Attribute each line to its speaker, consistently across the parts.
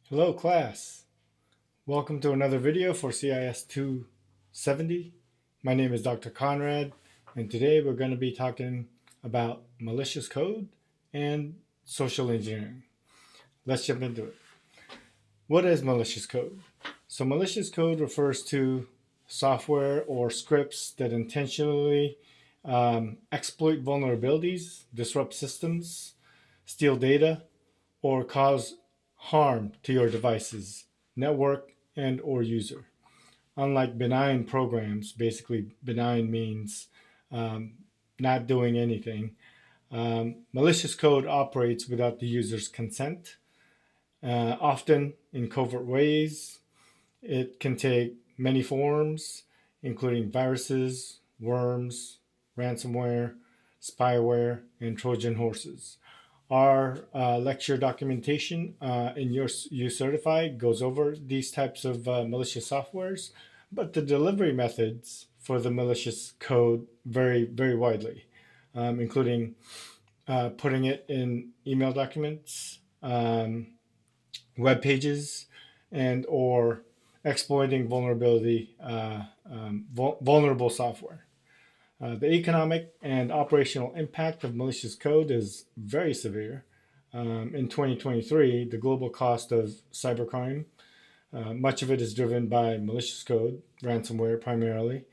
Speaker 1: Hello class, welcome to another video for CIS270. My name is Dr. Conrad and today we're going to be talking about malicious code and social engineering. Let's jump into it. What is malicious code? So malicious code refers to software or scripts that intentionally exploit vulnerabilities, disrupt systems, steal data, or cause harm to your devices, network, and or user. Unlike benign programs, basically benign means um, not doing anything. Malicious code operates without the user's consent, often in covert ways. It can take many forms, including viruses, worms, ransomware, spyware, and Trojan horses. Our lecture documentation in your U Certified goes over these types of malicious softwares, but the delivery methods for the malicious code vary very widely, including putting it in email documents, web pages, and or exploiting vulnerable software. The economic and operational impact of malicious code is very severe. In 2023, the global cost of cybercrime, much of it is driven by malicious code, ransomware primarily,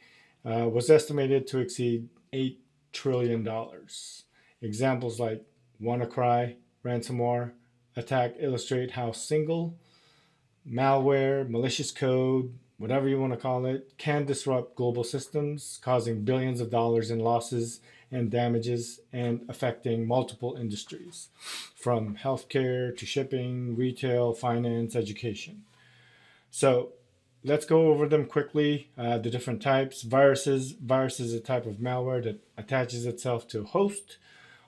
Speaker 1: was estimated to exceed $8 trillion. Examples like WannaCry ransomware attack illustrate how single malware, malicious code, whatever you want to call it, can disrupt global systems, causing billions of dollars in losses and damages and affecting multiple industries, from healthcare to shipping, retail, finance, education. So let's go over them quickly. The different types. Viruses. Virus is a type of malware that attaches itself to a host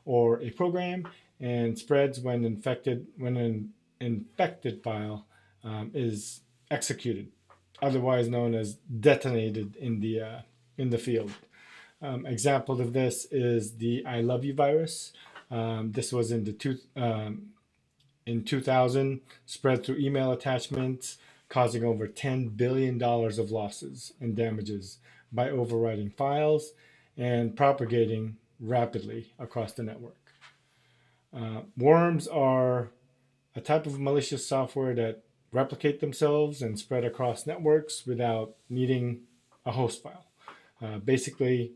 Speaker 1: or a program and spreads when an infected file is executed, otherwise known as detonated in the field. Example of this is the I love you virus. This was in 2000, spread through email attachments, causing over $10 billion of losses and damages by overwriting files and propagating rapidly across the network. Worms are a type of malicious software that replicate themselves and spread across networks without needing a host file. Basically,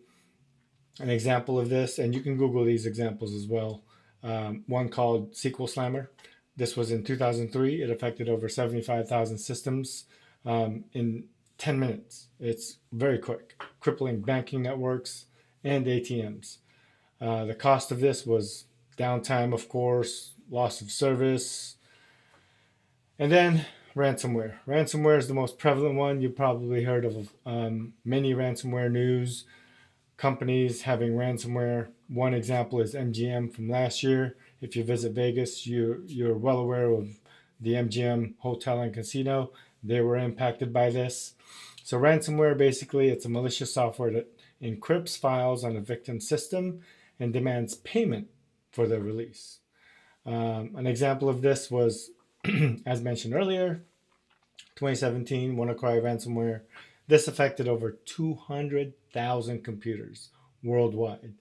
Speaker 1: an example of this, and you can Google these examples as well. One called SQL Slammer. This was in 2003. It affected over 75,000 systems in 10 minutes. It's very quick, crippling banking networks and ATMs. The cost of this was downtime, of course, loss of service, and then ransomware. Ransomware is the most prevalent one. You've probably heard of many ransomware news companies having ransomware. One example is MGM from last year. If you visit Vegas, you're well aware of the MGM hotel and casino. They were impacted by this. So ransomware, basically, it's a malicious software that encrypts files on a victim system and demands payment for their release. An example of this was, as mentioned earlier, 2017 WannaCry ransomware. This affected over 200,000 computers worldwide,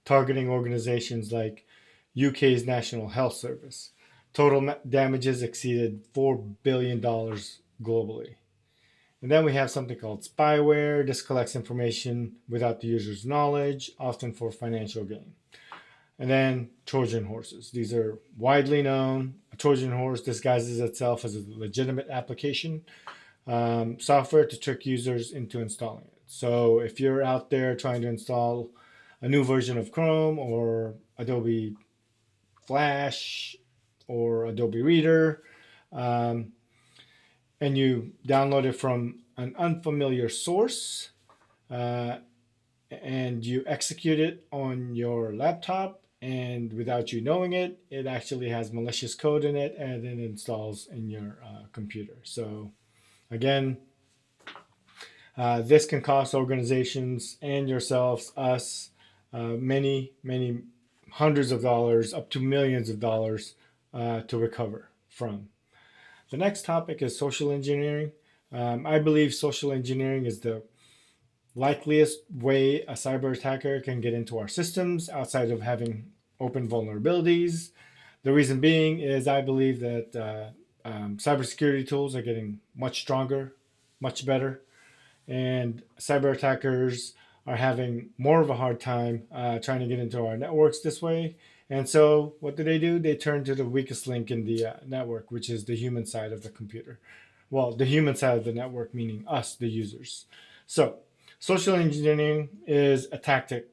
Speaker 1: targeting organizations like UK's National Health Service. Total damages exceeded $4 billion globally. And then we have something called spyware. This collects information without the user's knowledge, often for financial gain. And then Trojan horses. These are widely known. A Trojan horse disguises itself as a legitimate application software to trick users into installing it. So if you're out there trying to install a new version of Chrome or Adobe Flash or Adobe Reader, and you download it from an unfamiliar source, uh, and you execute it on your laptop, and without you knowing it, it actually has malicious code in it and it installs in your computer. So again, this can cost organizations and yourselves, us, many hundreds of dollars, up to millions of dollars to recover from. The next topic is social engineering. I believe social engineering is the likeliest way a cyber attacker can get into our systems outside of having open vulnerabilities. The reason being is I believe that cybersecurity tools are getting much stronger, much better, and cyber attackers are having more of a hard time trying to get into our networks this way. And so, what do? They turn to the weakest link in the network, which is the human side of the computer. Well, the human side of the network, meaning us, the users. So, social engineering is a tactic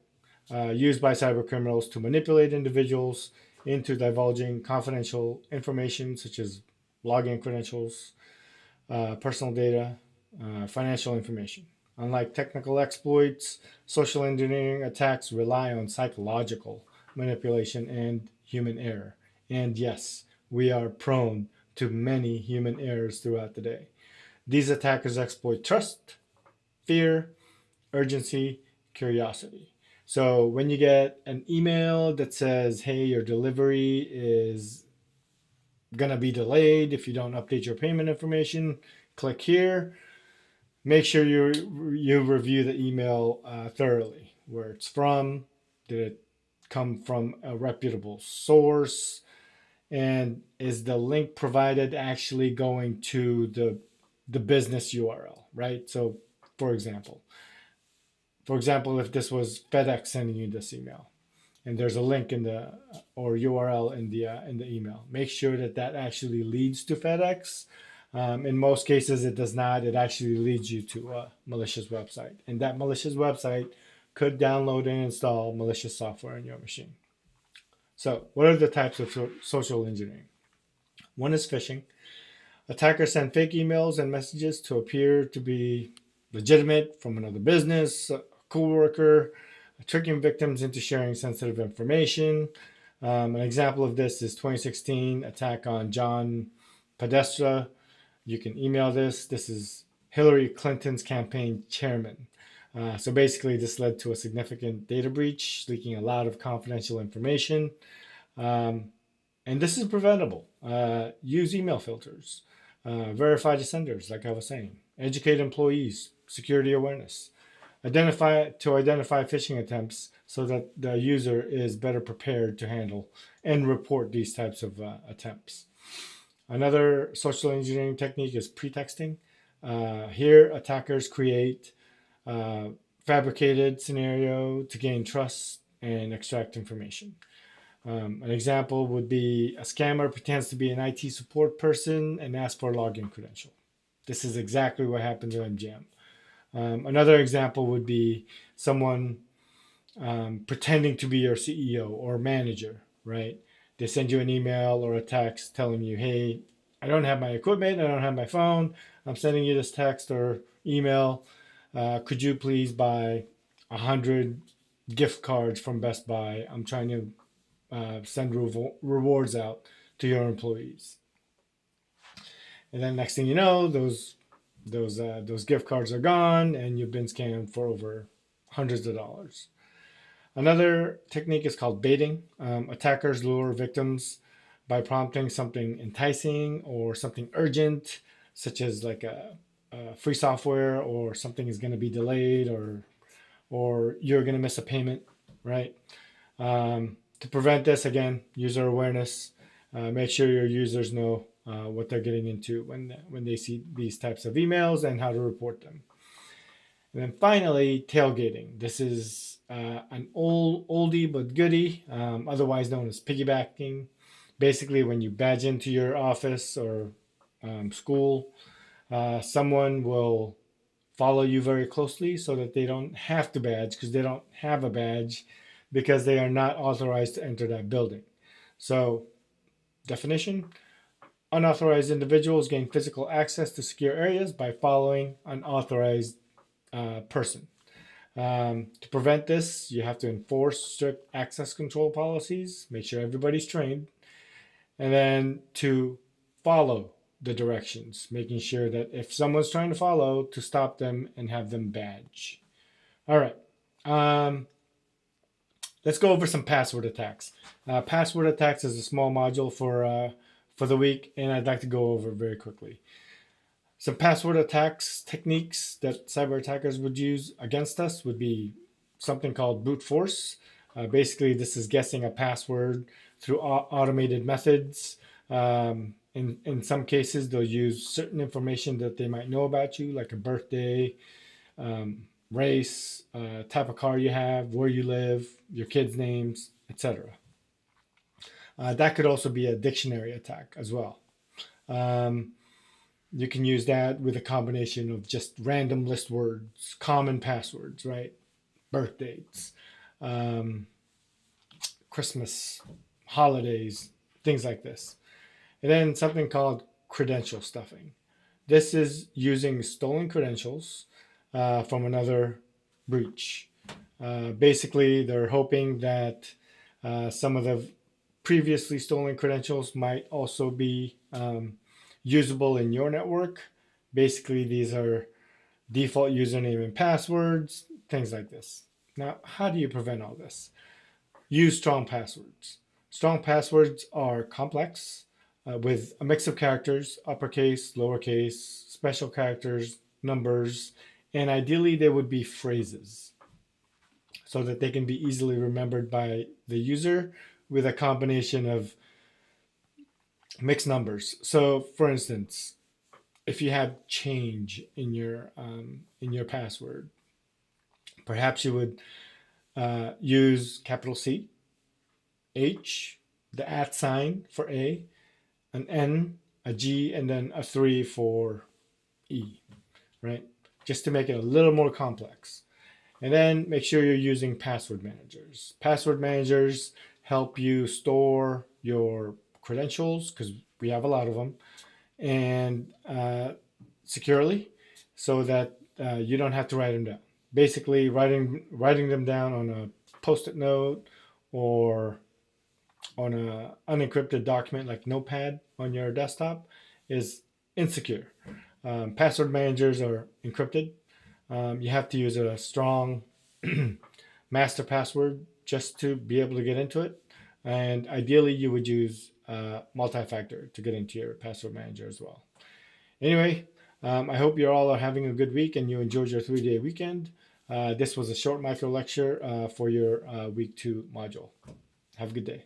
Speaker 1: used by cyber criminals to manipulate individuals into divulging confidential information such as login credentials, personal data, financial information. Unlike technical exploits, social engineering attacks rely on psychological manipulation and human error. And yes, we are prone to many human errors throughout the day. These attackers exploit trust, fear, urgency, curiosity. So when you get an email that says, hey, your delivery is going to be delayed if you don't update your payment information, click here. Make sure you review the email thoroughly. Where it's from, did it come from a reputable source, and is the link provided actually going to the business URL, right? So, for example, if this was FedEx sending you this email, and there's a link in the or URL in the email, make sure that that actually leads to FedEx. In most cases, it does not. It actually leads you to a malicious website, and that malicious website could download and install malicious software on your machine. So, what are the types of social engineering? One is phishing. Attackers send fake emails and messages to appear to be legitimate from another business, a coworker, tricking victims into sharing sensitive information. An example of this is 2016 attack on John Podesta. You can email this. This is Hillary Clinton's campaign chairman. So basically, this led to a significant data breach, leaking a lot of confidential information. And this is preventable. Use email filters. Verify the senders, like I was saying. Educate employees. Security awareness. Identify phishing attempts so that the user is better prepared to handle and report these types of attempts. Another social engineering technique is pretexting. Here, attackers create fabricated scenario to gain trust and extract information. An example would be a scammer pretends to be an IT support person and asks for a login credential. This is exactly what happened to MGM. Another example would be someone pretending to be your CEO or manager, right? They send you an email or a text telling you, hey, I don't have my equipment, I don't have my phone, I'm sending you this text or email. Could you please buy 100 gift cards from Best Buy? I'm trying to send rewards out to your employees. And then next thing you know, those gift cards are gone, and you've been scammed for over hundreds of dollars. Another technique is called baiting. Attackers lure victims by prompting something enticing or something urgent, such as like a free software or something is going to be delayed or you're going to miss a payment, right? To prevent this, again, user awareness. Make sure your users know what they're getting into when they see these types of emails and how to report them. And then finally, tailgating. This is an oldie but goodie, otherwise known as piggybacking. Basically, when you badge into your office or school, someone will follow you very closely so that they don't have to badge because they don't have a badge because they are not authorized to enter that building. So, definition: unauthorized individuals gain physical access to secure areas by following an authorized person. To prevent this, you have to enforce strict access control policies, make sure everybody's trained, and then to follow the directions, making sure that if someone's trying to follow, to stop them and have them badge. All right. Let's go over some password attacks. Password attacks is a small module for the week, and I'd like to go over very quickly. Some password attacks techniques that cyber attackers would use against us would be something called brute force. Basically, this is guessing a password through automated methods. In some cases, they'll use certain information that they might know about you, like a birthday, race, type of car you have, where you live, your kids' names, etc. That could also be a dictionary attack as well. Um, you can use that with a combination of just random list words, common passwords, right? Birth dates, um, Christmas, holidays, things like this. And then something called credential stuffing. This is using stolen credentials from another breach. Basically, they're hoping that some of the previously stolen credentials might also be usable in your network. Basically, these are default username and passwords, things like this. Now, how do you prevent all this? Use strong passwords. Strong passwords are complex with a mix of characters, uppercase, lowercase, special characters, numbers, and ideally they would be phrases so that they can be easily remembered by the user with a combination of mixed numbers. So, for instance, if you have change in your password, perhaps you would use capital C, H, the at sign for A, an N, a G, and then a 3 for E, right? Just to make it a little more complex. And then make sure you're using password managers. Password managers help you store your credentials, because we have a lot of them, and securely, so that you don't have to write them down. Basically, writing them down on a post-it note or on an unencrypted document like Notepad on your desktop is insecure. Password managers are encrypted. You have to use a strong master password just to be able to get into it. And ideally, you would use multi-factor to get into your password manager as well. Anyway, I hope you all are having a good week and you enjoyed your 3-day weekend. This was a short micro lecture for your week 2 module. Have a good day.